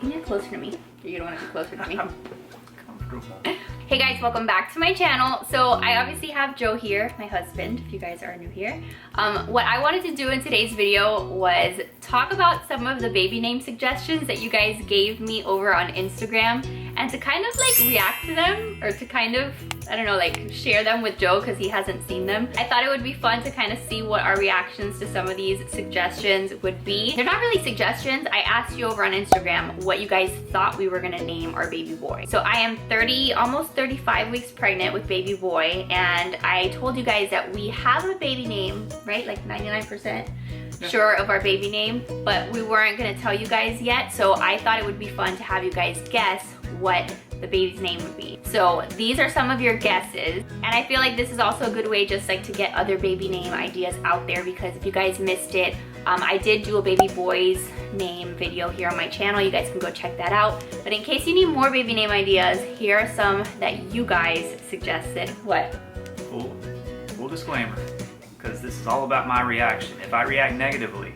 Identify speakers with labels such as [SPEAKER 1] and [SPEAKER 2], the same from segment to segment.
[SPEAKER 1] Can you get closer to me? You don't want to be closer to me.
[SPEAKER 2] Comfortable.
[SPEAKER 1] Hey guys, welcome back to my channel. So I obviously have Joe here, my husband, if you guys are new here. What I wanted to do in today's video was talk about some of the baby name suggestions that you guys gave me over on Instagram, and to kind of like react to them, or to kind of, I don't know, like share them with Joe because he hasn't seen them. I thought it would be fun to kind of see what our reactions to some of these suggestions would be. They're not really suggestions. I asked you over on Instagram what you guys thought we were gonna name our baby boy. So I am almost 35 weeks pregnant with baby boy, and I told you guys that we have a baby name, right? Like 99% sure of our baby name, but we weren't gonna tell you guys yet. So I thought it would be fun to have you guys guess what the baby's name would be. So these are some of your guesses, and I feel like this is also a good way just like to get other baby name ideas out there, because if you guys missed it, I did do a baby boy's name video here on my channel. You guys can go check that out. But in case you need more baby name ideas, here are some that you guys suggested. What?
[SPEAKER 2] Full disclaimer, because this is all about my reaction. If I react negatively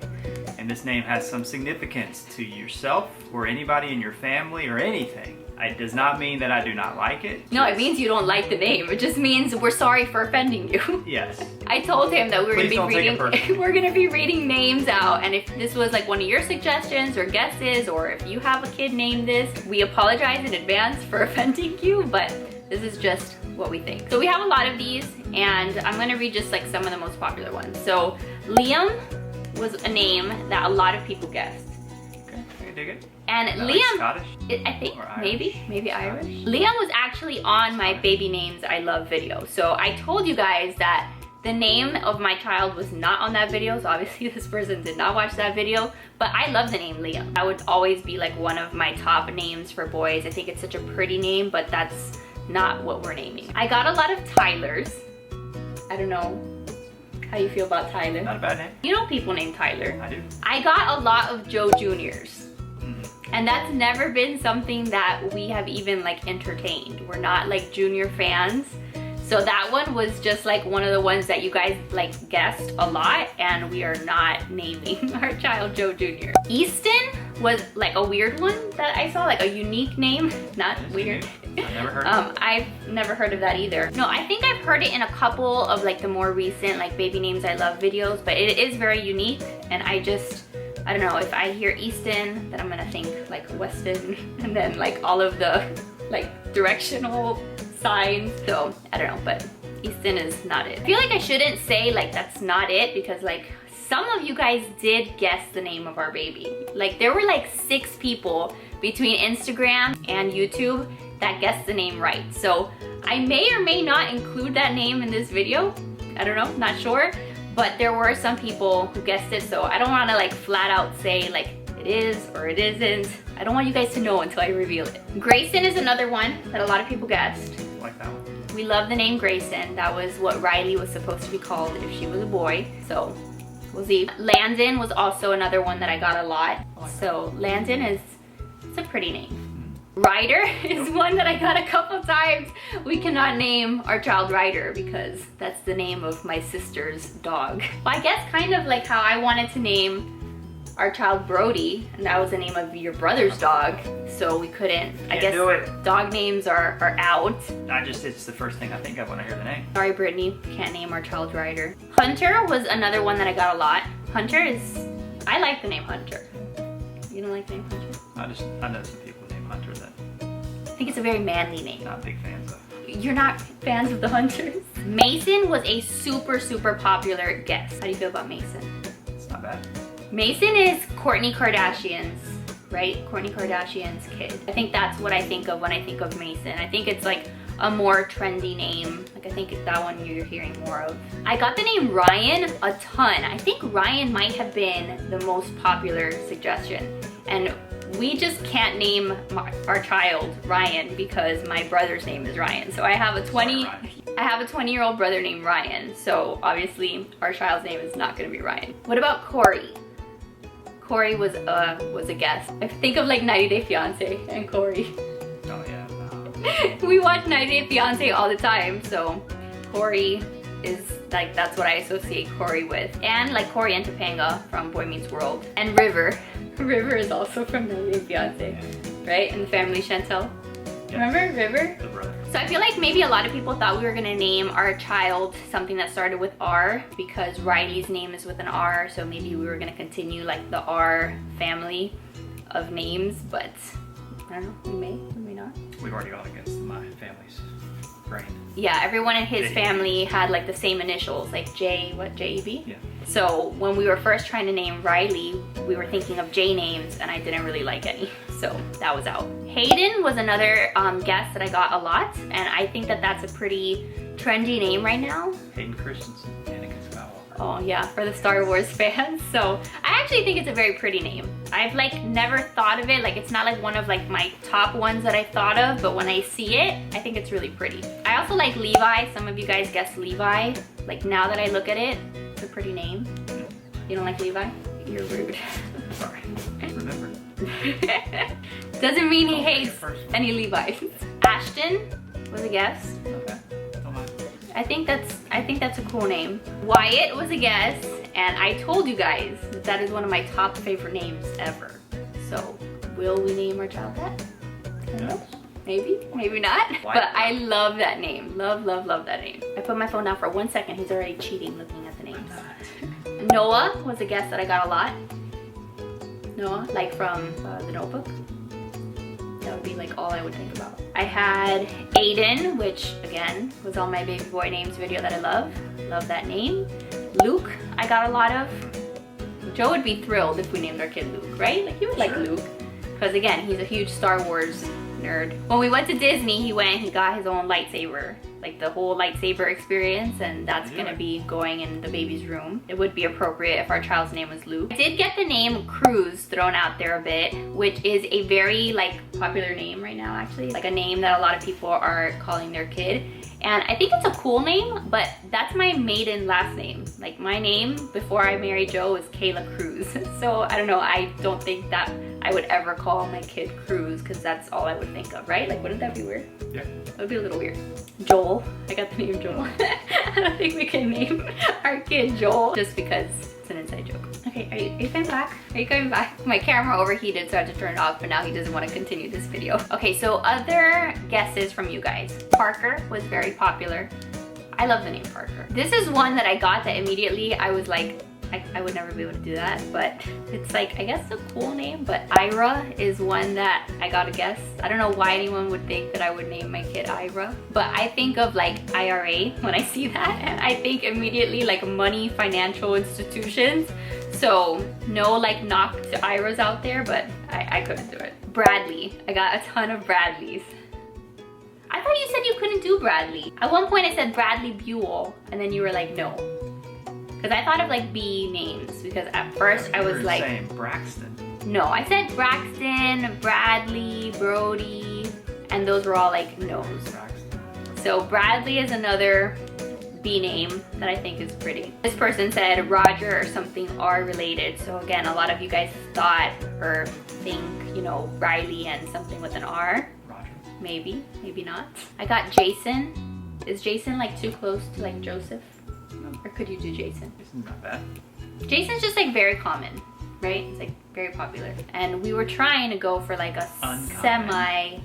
[SPEAKER 2] and this name has some significance to yourself or anybody in your family or anything, it does not mean that I do not like it.
[SPEAKER 1] No, it means you don't like the name. It just means we're sorry for offending you.
[SPEAKER 2] Yes.
[SPEAKER 1] I told him that we were
[SPEAKER 2] Please
[SPEAKER 1] gonna be reading names out, and if this was like one of your suggestions or guesses, or if you have a kid named this, we apologize in advance for offending you, but this is just what we think. So we have a lot of these, and I'm gonna read just like some of the most popular ones. So Liam was a name that a lot of people guessed.
[SPEAKER 2] Okay, I can dig it.
[SPEAKER 1] And
[SPEAKER 2] Liam,
[SPEAKER 1] Liam,
[SPEAKER 2] Scottish?
[SPEAKER 1] I think maybe Irish.
[SPEAKER 2] Scottish.
[SPEAKER 1] Liam was actually on my baby names I love video. So I told you guys that the name of my child was not on that video. So obviously this person did not watch that video, but I love the name Liam. That would always be like one of my top names for boys. I think it's such a pretty name, but that's not what we're naming. I got a lot of Tylers. I don't know how you feel about Tyler.
[SPEAKER 2] Not a bad name.
[SPEAKER 1] You know people named Tyler.
[SPEAKER 2] I do.
[SPEAKER 1] I got a lot of Joe Juniors. And that's never been something that we have even like entertained. We're not like junior fans. So that one was just like one of the ones that you guys like guessed a lot, and we are not naming our child Joe Jr. Easton was like a weird one that I saw, like a unique name, not weird.
[SPEAKER 2] I've never heard of it.
[SPEAKER 1] I've never heard of that either. No, I think I've heard it in a couple of like the more recent like baby names I love videos, but it is very unique, and I don't know, if I hear Easton, then I'm gonna think like Weston, and then like all of the like directional signs. So I don't know, but Easton is not it. I feel like I shouldn't say like that's not it, because like some of you guys did guess the name of our baby. Like there were like 6 people between Instagram and YouTube that guessed the name right. So I may or may not include that name in this video. I don't know, not sure. But there were some people who guessed it, so I don't want to like flat out say like it is or it isn't. I don't want you guys to know until I reveal it. Grayson is another one that a lot of people guessed.
[SPEAKER 2] Like that one.
[SPEAKER 1] We love the name Grayson. That was what Riley was supposed to be called if she was a boy, so we'll see. Landon was also another one that I got a lot. So Landon it's a pretty name. Ryder is one that I got a couple times. We cannot name our child Ryder because that's the name of my sister's dog. But I guess kind of like how I wanted to name our child Brody, and that was the name of your brother's dog, so we couldn't. I guess
[SPEAKER 2] do it.
[SPEAKER 1] Dog names are out.
[SPEAKER 2] It's the first thing I think of when I hear the name.
[SPEAKER 1] Sorry, Brittany, can't name our child Ryder. Hunter was another one that I got a lot. Hunter I like the name Hunter. You don't like the name Hunter?
[SPEAKER 2] I know some people named Hunter that
[SPEAKER 1] I think it's a very manly name.
[SPEAKER 2] not big fans of.
[SPEAKER 1] You're not fans of the Hunters? Mason was a super popular guess. How do you feel about Mason?
[SPEAKER 2] It's not bad.
[SPEAKER 1] Mason is Kourtney Kardashian's, right? Kourtney Kardashian's kid. I think that's what I think of when I think of Mason. I think it's like a more trendy name. Like I think it's that one you're hearing more of. I got the name Ryan a ton. I think Ryan might have been the most popular suggestion. And we just can't name our child Ryan because my brother's name is Ryan. So I have a 20-year-old brother named Ryan. So obviously our child's name is not gonna be Ryan. What about Corey? Corey was a guess. I think of like 90 Day Fiance and Corey.
[SPEAKER 2] Oh yeah, no.
[SPEAKER 1] We watch 90 Day Fiance all the time, so Corey is like, that's what I associate Corey with. And like Corey and Topanga from Boy Meets World. And River. River is also from 90 Day Fiancé, right? And the family Chantel. Remember River?
[SPEAKER 2] The brother.
[SPEAKER 1] So I feel like maybe a lot of people thought we were gonna name our child something that started with R because Riley's name is with an R, so maybe we were gonna continue like the R family of names, but I don't know, we may not.
[SPEAKER 2] We've already gone against my family's grain.
[SPEAKER 1] Yeah, everyone in his
[SPEAKER 2] J-E-B.
[SPEAKER 1] family had like the same initials, like J-E-B?
[SPEAKER 2] Yeah.
[SPEAKER 1] So when we were first trying to name Riley, we were thinking of J names and I didn't really like any. So that was out. Hayden was another guess that I got a lot. And I think that that's a pretty trendy name right now.
[SPEAKER 2] Hayden Christensen, Anakin Skywalker.
[SPEAKER 1] Oh yeah, for the Star Wars fans. So I actually think it's a very pretty name. I've like never thought of it. Like it's not like one of like my top ones that I thought of, but when I see it, I think it's really pretty. I also like Levi. Some of you guys guessed Levi. Like now that I look at it, it's a pretty name. You don't like Levi? You're rude.
[SPEAKER 2] Sorry. Remember.
[SPEAKER 1] Doesn't mean he hates any Levi's. Ashton was a guess.
[SPEAKER 2] Okay. Don't mind.
[SPEAKER 1] I think that's a cool name. Wyatt was a guess, and I told you guys that that is one of my top favorite names ever. So, will we name our child that? I don't know. Maybe, maybe not.
[SPEAKER 2] Wyatt.
[SPEAKER 1] But I love that name. Love, love, love that name. I put my phone down for 1 second. He's already cheating looking at the names. Noah was a guess that I got a lot. Noah, like from The Notebook. That would be like all I would think about. I had Aiden, which again was on my baby boy names video that I love. Love that name. Luke, I got a lot of. Joe would be thrilled if we named our kid Luke, right? Like he would like Luke. Because again, he's a huge Star Wars nerd. When we went to Disney, he went and he got his own lightsaber. Like the whole lightsaber experience, and that's gonna be going in the baby's room. It would be appropriate if our child's name was Luke. I did get the name Cruz thrown out there a bit, which is a very like popular name right now actually. Like a name that a lot of people are calling their kid. And I think it's a cool name, but that's my maiden last name. Like my name before I married Joe was Kayla Cruz. So I don't know, I don't think that I would ever call my kid Cruz because that's all I would think of, right? Like wouldn't that be weird?
[SPEAKER 2] Yeah.
[SPEAKER 1] That would be a little weird. Joel, I got the name Joel. I don't think we can name our kid Joel just because it's an inside joke. Okay, are you coming back? Are you coming back? My camera overheated so I had to turn it off, but now he doesn't want to continue this video. Okay, so other guesses from you guys. Parker was very popular. I love the name Parker. This is one that I got that immediately I was like, I would never be able to do that, but it's like, I guess a cool name, but Ira is one that I gotta guess. I don't know why anyone would think that I would name my kid Ira, but I think of like IRA when I see that, and I think immediately like money, financial institutions. So no like knock to Iras out there, but I couldn't do it. Bradley, I got a ton of Bradleys. I thought you said you couldn't do Bradley. At one point I said Bradley Buell, and then you were like, no. Because I thought of like B names, because at first I was like
[SPEAKER 2] saying Braxton.
[SPEAKER 1] No, I said Braxton, Bradley, Brody, and those were all like no's.
[SPEAKER 2] Braxton.
[SPEAKER 1] So Bradley is another B name that I think is pretty. This person said Roger or something R related. So again, a lot of you guys thought or think, you know, Riley and something with an R.
[SPEAKER 2] Roger.
[SPEAKER 1] Maybe, maybe not. I got Jason. Is Jason like too close to like Joseph? Or could you do Jason?
[SPEAKER 2] Jason's not bad.
[SPEAKER 1] Jason's just like very common, right? It's like very popular. And we were trying to go for like a semi.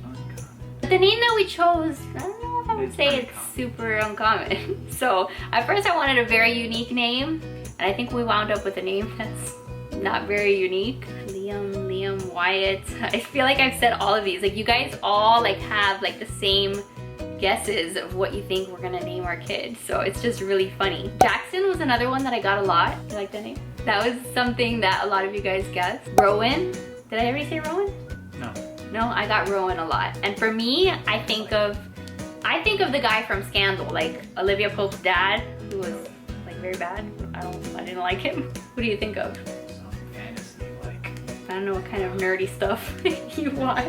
[SPEAKER 1] But the name that we chose, I don't know if I would say it's super uncommon. So at first I wanted a very unique name, and I think we wound up with a name that's not very unique. Liam, Wyatt. I feel like I've said all of these. Like you guys all like have like the same guesses of what you think we're gonna name our kid. So it's just really funny. Jackson was another one that I got a lot. You like that name? That was something that a lot of you guys guessed. Rowan. Did I already say Rowan?
[SPEAKER 2] No.
[SPEAKER 1] No, I got Rowan a lot. And for me, I think of the guy from Scandal, like Olivia Pope's dad, who was like very bad. I didn't like him. Who do you think of?
[SPEAKER 2] Some fantasy like.
[SPEAKER 1] I don't know what kind of nerdy stuff you watch.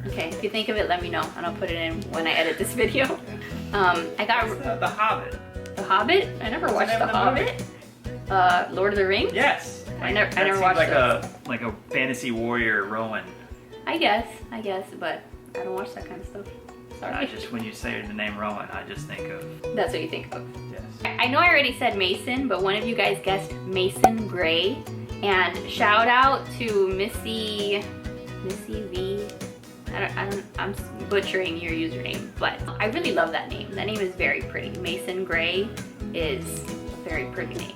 [SPEAKER 1] Okay, if you think of it, let me know, and I'll put it in when I edit this video. I got
[SPEAKER 2] The Hobbit.
[SPEAKER 1] The Hobbit. I never watched The Hobbit. Lord of the Rings.
[SPEAKER 2] Yes.
[SPEAKER 1] I never watched
[SPEAKER 2] like a fantasy warrior Rowan.
[SPEAKER 1] I guess, but I don't watch that kind of stuff. Sorry.
[SPEAKER 2] I just, when you say the name Rowan, I just think of.
[SPEAKER 1] That's what you think of.
[SPEAKER 2] Yes.
[SPEAKER 1] I know I already said Mason, but one of you guys guessed Mason Gray. And shout out to Missy V. I'm butchering your username, but I really love that name. That name is very pretty. Mason Gray is a very pretty name.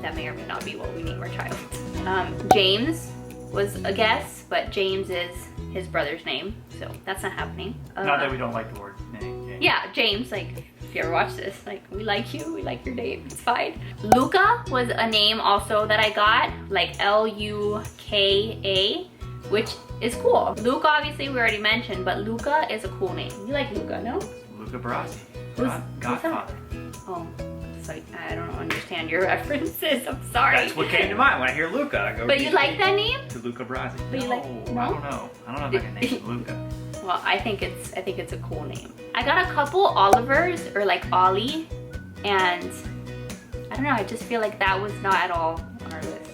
[SPEAKER 1] That may or may not be what we name our child. James was a guess, but James is his brother's name, so that's not happening.
[SPEAKER 2] Not that we don't like the word name. James.
[SPEAKER 1] Yeah, James, like, if you ever watch this, like, we like you, we like your name, it's fine. Luca was a name also that I got, like Luka, which is cool. Luca, obviously, we already mentioned, but Luca is a cool name. You like Luca, no?
[SPEAKER 2] Luca Brasi.
[SPEAKER 1] Who's
[SPEAKER 2] Godfather.
[SPEAKER 1] Oh, it's like, I don't understand your references, I'm sorry.
[SPEAKER 2] That's what came to mind when I hear Luca. I go,
[SPEAKER 1] but you like that name?
[SPEAKER 2] To Luca Brasi.
[SPEAKER 1] But you
[SPEAKER 2] no,
[SPEAKER 1] like, no?
[SPEAKER 2] I don't know. I don't know if I can name it Luca.
[SPEAKER 1] Well, I think it's a cool name. I got a couple Olivers, or like Ollie, and I don't know, I just feel like that was not at all on our list.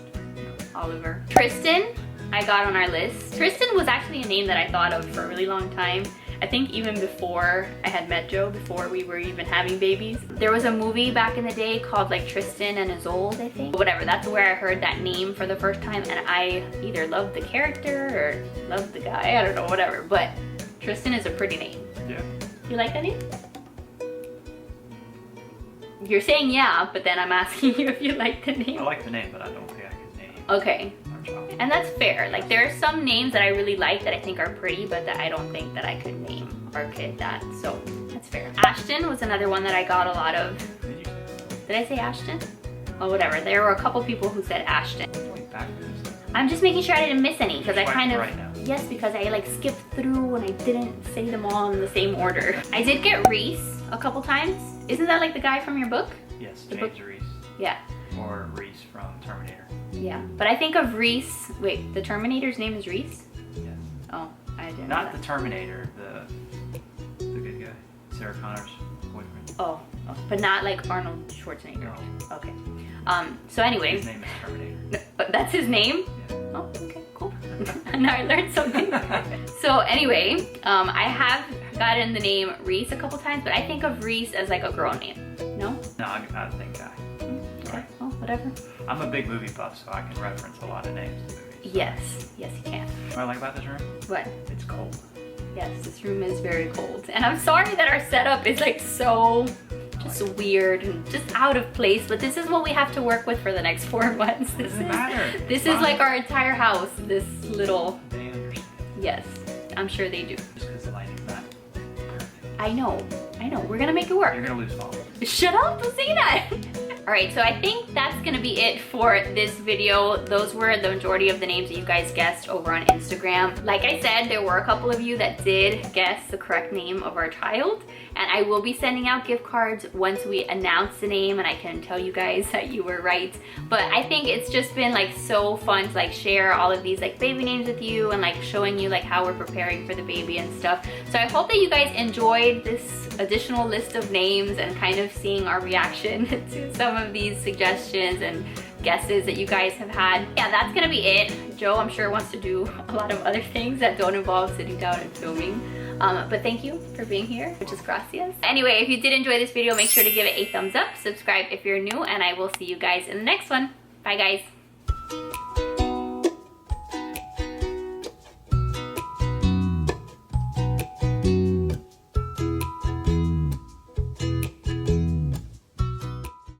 [SPEAKER 1] Oliver. Tristan, I got on our list. Tristan was actually a name that I thought of for a really long time. I think even before I had met Joe, before we were even having babies. There was a movie back in the day called like Tristan and Isolde, I think. Whatever, that's where I heard that name for the first time, and I either loved the character or loved the guy, I don't know, whatever. But Tristan is a pretty name.
[SPEAKER 2] Yeah.
[SPEAKER 1] You like that name? You're saying yeah, but then I'm asking you if you like the name.
[SPEAKER 2] I like the name, but I don't think I can name
[SPEAKER 1] Okay.
[SPEAKER 2] our child.
[SPEAKER 1] And that's fair. Like, there are some names that I really like that I think are pretty, but that I don't think that I could name our kid that. So that's fair. Ashton was another one that I got a lot of. Did I say Ashton? Well, whatever. There were a couple people who said Ashton. I'm just making sure I didn't miss any, because I kind of,
[SPEAKER 2] right now.
[SPEAKER 1] Yes, because I like skipped through and I didn't say them all in the same order. I did get Reese a couple times. Isn't that like the guy from your book?
[SPEAKER 2] Yes,
[SPEAKER 1] The
[SPEAKER 2] James
[SPEAKER 1] book?
[SPEAKER 2] Reese.
[SPEAKER 1] Yeah.
[SPEAKER 2] Or Reese from Terminator.
[SPEAKER 1] Yeah. But I think of Reese. Wait, the Terminator's name is Reese?
[SPEAKER 2] Yes.
[SPEAKER 1] Oh, I didn't know
[SPEAKER 2] Not
[SPEAKER 1] that.
[SPEAKER 2] the Terminator, the good guy. Sarah Connor's boyfriend.
[SPEAKER 1] Oh, but not like Arnold Schwarzenegger.
[SPEAKER 2] No.
[SPEAKER 1] Okay. So anyway,
[SPEAKER 2] His name is Terminator.
[SPEAKER 1] that's his name?
[SPEAKER 2] Yeah.
[SPEAKER 1] Oh, okay, cool. Now I learned something. So anyway, I have gotten the name Reese a couple times, but I think of Reese as like a girl name. No?
[SPEAKER 2] No, I think guy.
[SPEAKER 1] Okay, well, whatever.
[SPEAKER 2] I'm a big movie buff, so I can reference a lot of names to movies.
[SPEAKER 1] Yes, yes you can.
[SPEAKER 2] What I like about this room?
[SPEAKER 1] What?
[SPEAKER 2] It's cold.
[SPEAKER 1] Yes, this room is very cold. And I'm sorry that our setup is like so just weird and just out of place, but this is what we have to work with for the next 4 months. This
[SPEAKER 2] Doesn't matter.
[SPEAKER 1] This is like our entire house, this little,
[SPEAKER 2] They understand.
[SPEAKER 1] yes, I'm sure they do.
[SPEAKER 2] Just because the lighting's not perfect.
[SPEAKER 1] I know, we're gonna make it work.
[SPEAKER 2] You're gonna lose followers.
[SPEAKER 1] Shut up, don't say that. All right, so I think that's gonna be it for this video. Those were the majority of the names that you guys guessed over on Instagram. Like I said, there were a couple of you that did guess the correct name of our child, and I will be sending out gift cards once we announce the name and I can tell you guys that you were right. But I think it's just been like so fun to like share all of these like baby names with you and like showing you like how we're preparing for the baby and stuff. So I hope that you guys enjoyed this additional list of names and kind of seeing our reaction to some of these suggestions and guesses that you guys have had. Yeah, that's gonna be it. Joe, I'm sure, wants to do a lot of other things that don't involve sitting down and filming. But thank you for being here, which is gracias. Anyway, if you did enjoy this video, make sure to give it a thumbs up, subscribe if you're new, and I will see you guys in the next one. Bye, guys.